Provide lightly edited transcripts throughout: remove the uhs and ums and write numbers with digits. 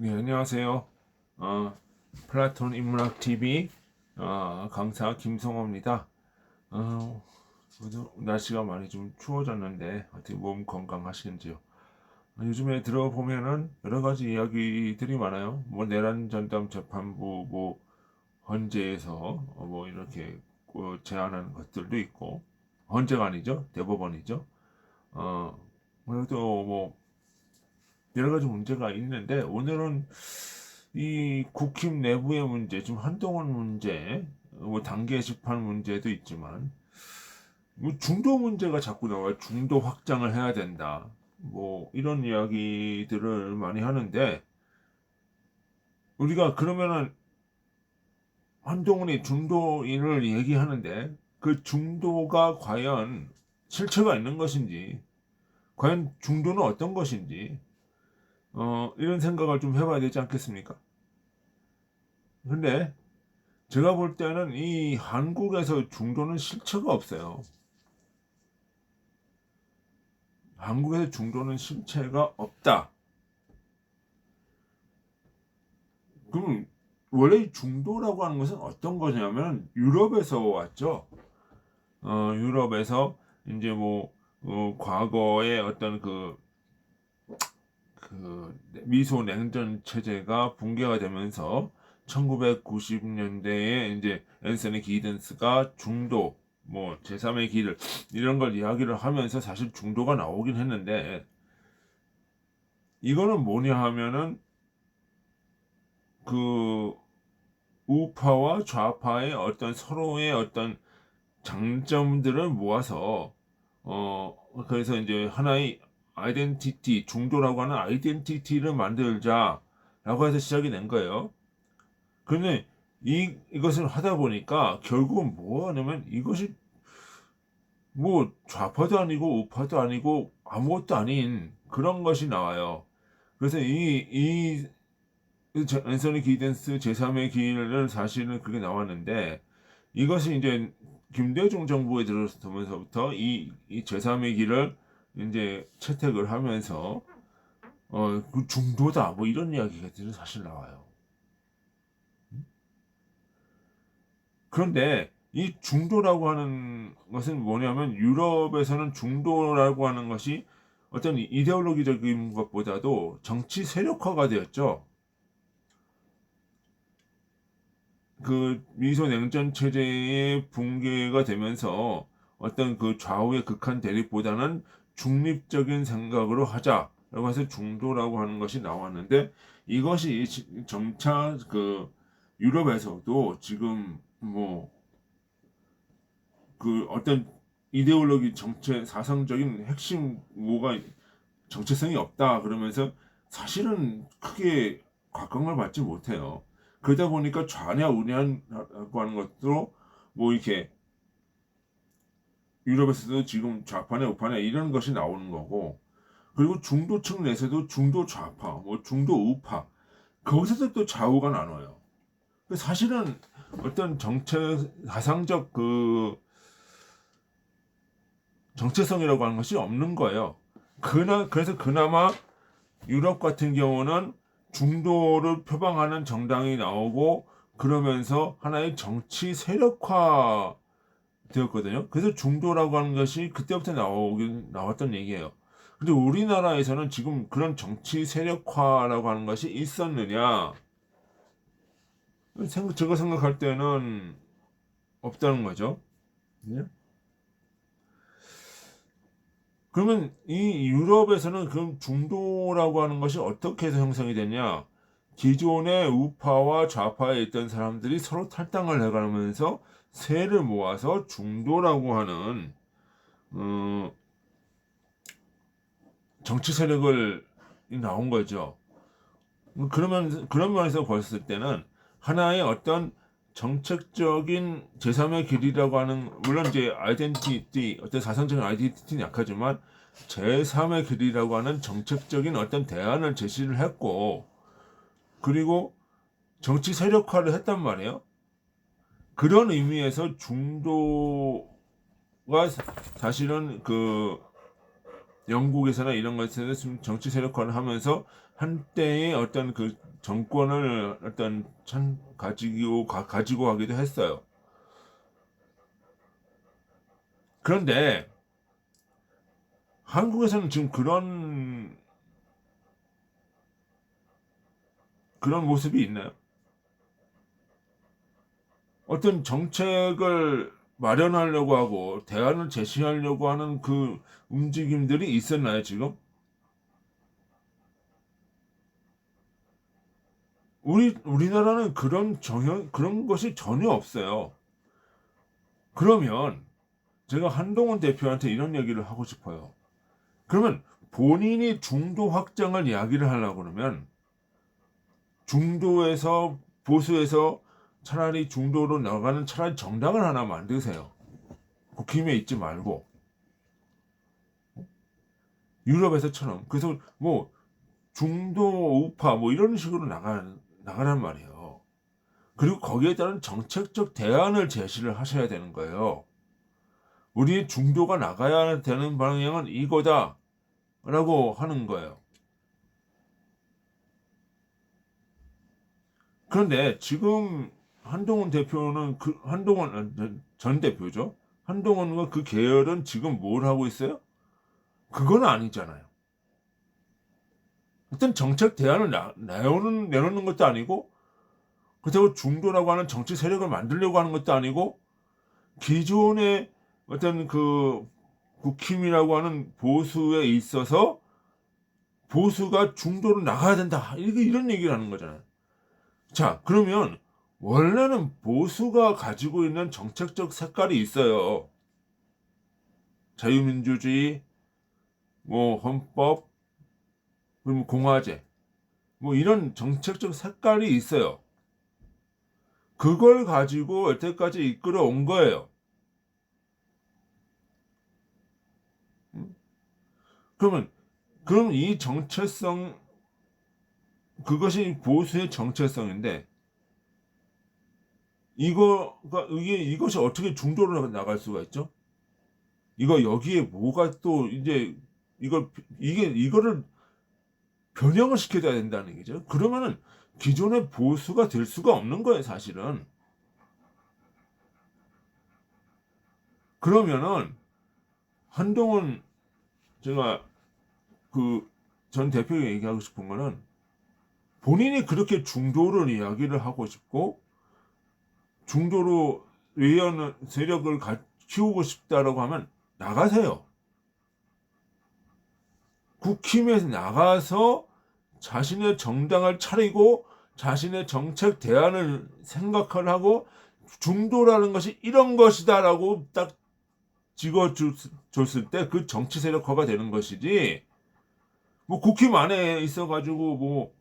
네, 안녕하세요. 플라톤 인문학 TV 강사 김성호입니다. 그래도 날씨가 많이 좀 추워졌는데 어떻게 몸 건강하시는지요? 요즘에 들어보면은 여러 가지 이야기들이 많아요. 뭐 내란 전담 재판부 뭐 헌재에서 뭐 이렇게 제안하는 것들도 있고, 헌재가 아니죠, 대법원이죠. 어 그래도 뭐 여러 가지 문제가 있는데, 오늘은 이 국힘 내부의 문제, 좀 한동훈 문제, 뭐 단계 시판 문제도 있지만, 뭐 중도 문제가 자꾸 나와요. 중도 확장을 해야 된다. 뭐 이런 이야기들을 많이 하는데, 우리가 그러면은 한동훈이 중도인을 얘기하는데, 그 중도가 과연 실체가 있는 것인지, 과연 중도는 어떤 것인지, 이런 생각을 좀 해봐야 되지 않겠습니까? 근데 제가 볼 때는 이 한국에서 중도는 실체가 없어요. 한국에서 중도는 실체가 없다. 그럼 원래 중도라고 하는 것은 어떤 거냐면 유럽에서 왔죠. 유럽에서 이제 뭐 과거에 어떤 그 미소 냉전 체제가 붕괴가 되면서 1990년대에 이제 앤서니 기든스가 중도, 뭐 제3의 길을, 이런 걸 이야기를 하면서 사실 중도가 나오긴 했는데, 이거는 뭐냐 하면은 그 우파와 좌파의 어떤 서로의 어떤 장점들을 모아서 그래서 이제 하나의 아이덴티티, 중도라고 하는 아이덴티티를 만들자라고 해서 시작이 된 거예요. 근데 이것을 하다 보니까 결국은 뭐 하냐면, 이것이 뭐 좌파도 아니고 우파도 아니고 아무것도 아닌 그런 것이 나와요. 그래서 앤서니 기든스 제3의 길은 사실은 그게 나왔는데, 이것이 이제 김대중 정부에 들어서면서부터 이 제3의 길을 이제 채택을 하면서 그 중도다 뭐 이런 이야기가 사실 나와요. 그런데 이 중도라고 하는 것은 뭐냐면, 유럽에서는 중도라고 하는 것이 어떤 이데올로기적인 것보다도 정치 세력화가 되었죠. 그 미소 냉전 체제의 붕괴가 되면서 어떤 그 좌우의 극한 대립보다는 중립적인 생각으로 하자라고 해서 중도라고 하는 것이 나왔는데, 이것이 점차 그 유럽에서도 지금 뭐 그 어떤 이데올로기 정체 사상적인 핵심 뭐가 정체성이 없다 그러면서 사실은 크게 각광을 받지 못해요. 그러다 보니까 좌냐 우냐라고 하는 것도 뭐 이렇게 유럽에서도 지금 좌파냐 우파냐 이런 것이 나오는 거고, 그리고 중도층 내에서도 중도 좌파, 뭐 중도 우파, 거기서도 또 좌우가 나눠요. 사실은 어떤 정체 사상적 그 정체성이라고 하는 것이 없는 거예요. 그래서 그나마 유럽 같은 경우는 중도를 표방하는 정당이 나오고, 그러면서 하나의 정치 세력화 되었거든요. 그래서 중도라고 하는 것이 그때부터 나왔던 얘기예요. 근데 우리나라에서는 지금 그런 정치 세력화라고 하는 것이 있었느냐? 제가 생각할 때는 없다는 거죠. 예? 그러면 이 유럽에서는 그럼 중도라고 하는 것이 어떻게 해서 형성이 됐냐? 기존의 우파와 좌파에 있던 사람들이 서로 탈당을 해가면서 세를 모아서 중도라고 하는 어, 정치 세력을 나온 거죠. 그러면 그런 면에서 봤을 때는 하나의 어떤 정책적인 제3의 길이라고 하는, 물론 이제 아이덴티티, 어떤 사상적인 아이덴티티는 약하지만 제3의 길이라고 하는 정책적인 어떤 대안을 제시를 했고, 그리고 정치 세력화를 했단 말이에요. 그런 의미에서 중도가 사실은 그 영국에서나 이런 것에서 정치 세력화를 하면서 한때의 어떤 그 정권을 어떤 가지고 가기도 했어요. 그런데 한국에서는 지금 그런 모습이 있나요? 어떤 정책을 마련하려고 하고 대안을 제시하려고 하는 그 움직임들이 있었나요, 지금? 우리나라는 그런 것이 전혀 없어요. 그러면 제가 한동훈 대표한테 이런 얘기를 하고 싶어요. 그러면 본인이 중도 확장을 이야기를 하려고 그러면 중도에서 보수에서 차라리 중도로 나가는 차라리 정당을 하나 만드세요. 국힘에 있지 말고 유럽에서처럼. 그래서 뭐 중도 우파 뭐 이런 식으로 나가란 말이에요. 그리고 거기에 따른 정책적 대안을 제시를 하셔야 되는 거예요. 우리 중도가 나가야 되는 방향은 이거다라고 하는 거예요. 그런데 지금 한동훈 대표는 한동훈 전 대표죠. 한동훈과 그 계열은 지금 뭘 하고 있어요? 그건 아니잖아요. 일단 정책 대안을 내놓는 것도 아니고, 그렇다고 중도라고 하는 정치 세력을 만들려고 하는 것도 아니고, 기존의 어떤 그 국힘이라고 하는 보수에 있어서 보수가 중도로 나가야 된다. 이런 얘기를 하는 거잖아요. 자, 그러면 원래는 보수가 가지고 있는 정책적 색깔이 있어요. 자유민주주의, 뭐 헌법, 그리고 공화제, 뭐 이런 정책적 색깔이 있어요. 그걸 가지고 여태까지 이끌어 온 거예요. 음? 그럼 이 정체성, 그것이 보수의 정체성인데, 이것이 어떻게 중도로 나갈 수가 있죠? 여기에 뭐가 또 이제 이거를 변형을 시켜야 된다는 얘기죠. 그러면은 기존의 보수가 될 수가 없는 거예요, 사실은. 그러면은 한동훈, 제가 그 전 대표에게 얘기하고 싶은 거는, 본인이 그렇게 중도를 이야기를 하고 싶고 중도로 외연 세력을 키우고 싶다라고 하면 나가세요. 국힘에서 나가서 자신의 정당을 차리고 자신의 정책 대안을 생각을 하고 중도라는 것이 이런 것이다라고 딱 찍어줬을 때 그 정치 세력화가 되는 것이지, 뭐 국힘 안에 있어가지고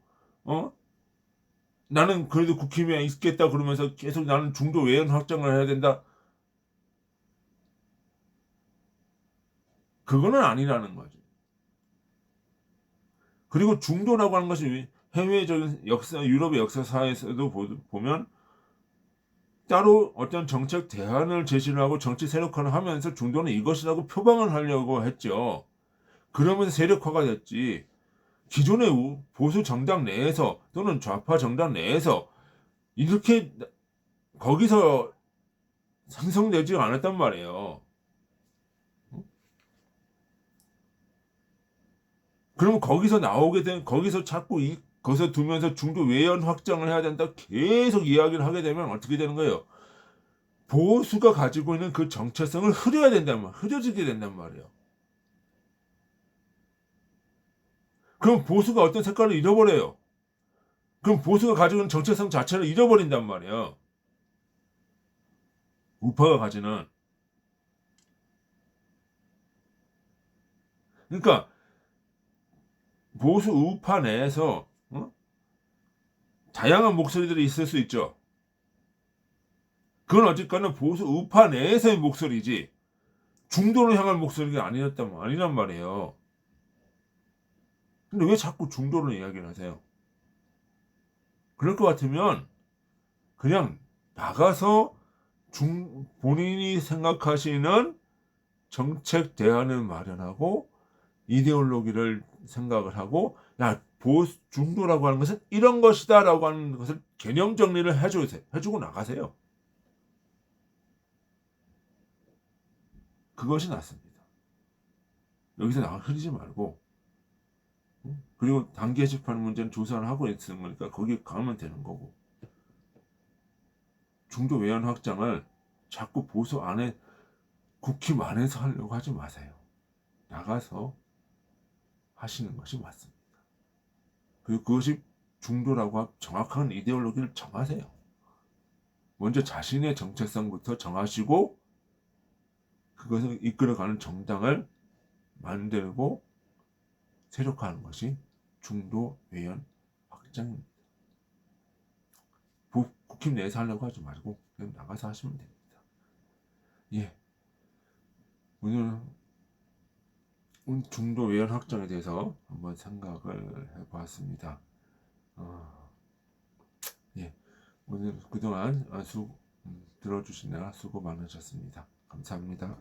나는 그래도 국힘에 있겠다 그러면서 계속 나는 중도 외연 확장을 해야 된다. 그거는 아니라는 거죠. 그리고 중도라고 하는 것이 해외적인 유럽의 역사사에서도 보면 따로 어떤 정책 대안을 제시를 하고 정치 세력화를 하면서 중도는 이것이라고 표방을 하려고 했죠. 그러면서 세력화가 됐지. 기존의 보수 정당 내에서 또는 좌파 정당 내에서 이렇게 거기서 생성되지 않았단 말이에요. 그러면 거기서 자꾸 거기서 두면서 중도 외연 확장을 해야 된다 계속 이야기를 하게 되면 어떻게 되는 거예요? 보수가 가지고 있는 그 정체성을 흐려지게 된단 말이에요. 그럼 보수가 어떤 색깔을 잃어버려요. 그럼 보수가 가지고 있는 정체성 자체를 잃어버린단 말이에요. 우파가 가지는. 그러니까 보수 우파 내에서 다양한 목소리들이 있을 수 있죠. 그건 어쨌거나 보수 우파 내에서의 목소리지 중도로 향한 목소리가 아니란 말이에요. 근데 왜 자꾸 중도로 이야기를 하세요? 그럴 것 같으면 그냥 나가서 본인이 생각하시는 정책 대안을 마련하고 이데올로기를 생각을 하고, 야, 중도라고 하는 것은 이런 것이다라고 하는 것을 개념 정리를 해주고 나가세요. 그것이 낫습니다. 여기서 흐리지 말고, 그리고 단기 게시판 문제는 조사를 하고 있는 거니까 거기 가면 되는 거고, 중도 외연 확장을 자꾸 보수 안에 국힘 안에서 하려고 하지 마세요. 나가서 하시는 것이 맞습니다. 그리고 그것이 중도라고 정확한 이데올로기를 정하세요. 먼저 자신의 정체성부터 정하시고 그것을 이끌어가는 정당을 만들고 세력화하는 것이 중도 외연 확장입니다. 국힘 내에서 하려고 하지 말고 그냥 나가서 하시면 됩니다. 예, 오늘 중도 외연 확장에 대해서 한번 생각을 해보았습니다. 예, 오늘 그동안 들어주시느라 수고 많으셨습니다. 감사합니다.